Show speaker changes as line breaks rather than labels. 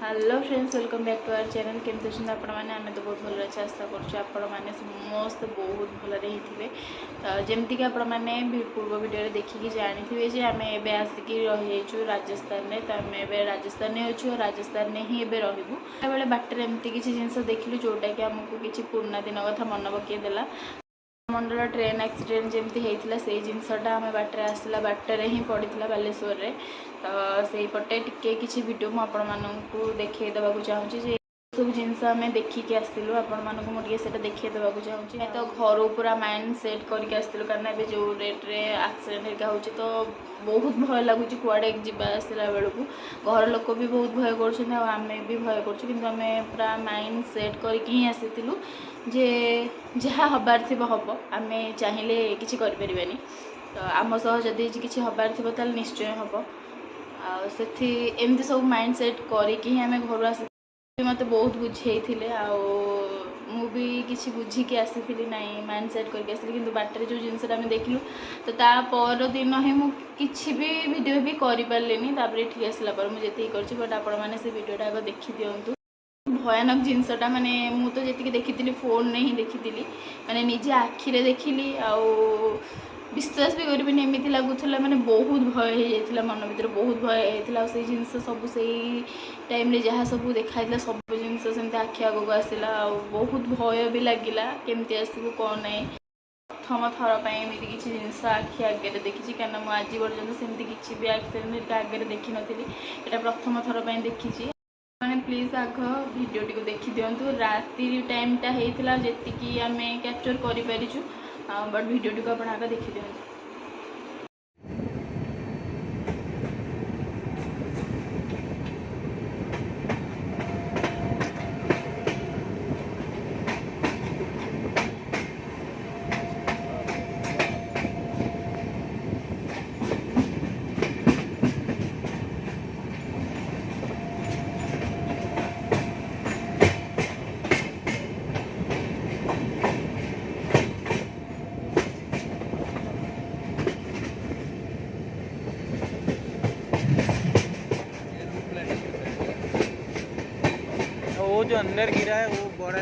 Hello friends, welcome back to our channel. केमती अच्छे आपण मैंने आम तो बहुत भल अच्छे आशा करें समस्त बहुत भलरे तो जमतीक आपने पूर्व वीडियो देखिकी जानी जे आम ए आसिक रही राजस्थान में। तो आम ए राजस्थान अच्छु राजस्थान में ही एवं रही बेले बाटर एमती किसी जिनस देखिलु जोटा कि आमको किसी पुराना दिन कथा मन पकईदेला। मंडल ट्रेन एक्सीडेंट जमी होता से जिनसटा आम बाटर आसला बाटर ही पड़ा बालेश्वर रे। तो से पटे टिके किसी वीडियो मुझे देखा देवाक चाहूँगी सब जिनस आम देखिकी आसलु आपण मुझे देखा देवाक चाहूँगी। तो घर पूरा माइंड सेट करके आसलु कारण जो रेट्रे एक्सीडेंट हो तो बहुत भय लगुच कुआड़े जावासला बेलू घर लोक भी बहुत भय करें भी भय करें पूरा माइंड सेट करके ही आसीलु जे जहाँ हबार थी हम आम चाहिए किसी करें। तो आम सह जदि किसी हबार थी तो निश्चय हम आमती सब माइंड सेट करके ही आम घर आस मत बहुत बुझे भी किसी बुझिकी आसी ना माइंड सेट करके आसली कि बाटर जो जिनसा आम देखलु तो तापर दिन ही मुझे भी वीडियो भी कर पारे ठीक आसला मुझे कर बट आपण मैंने से वीडियोटा आगे देखी दिंतु। भयानक जिनसटा माने मुझे जी देखी फोन में ही देखी माने निजे आखिरे देखिली विश्वास भी करें एमती लगुला माने बहुत भय हो जाता मन भर बहुत भय होता से जिनस सब से टाइम रे जहाँ सब देखा सब जिनस सेमती आखि आगक आसला बहुत भय भी लगिला केमती आसबू कौन ना प्रथम थर पर एमती किसी जिनस आखि आगे देखी क्या आज पर्यटन सेमती किसी भी एक्सीडेंट आगे देखी नी यहाँ प्रथम थर पर देखी। मैंने प्लीज आग वीडियो टी देखी दिंतु राति टाइमटा होता जी आम कैप्चर करूँ बट वीडियो टी आप आगे देखी दिंतु।
वो जो अंदर गिरा है वो बड़ा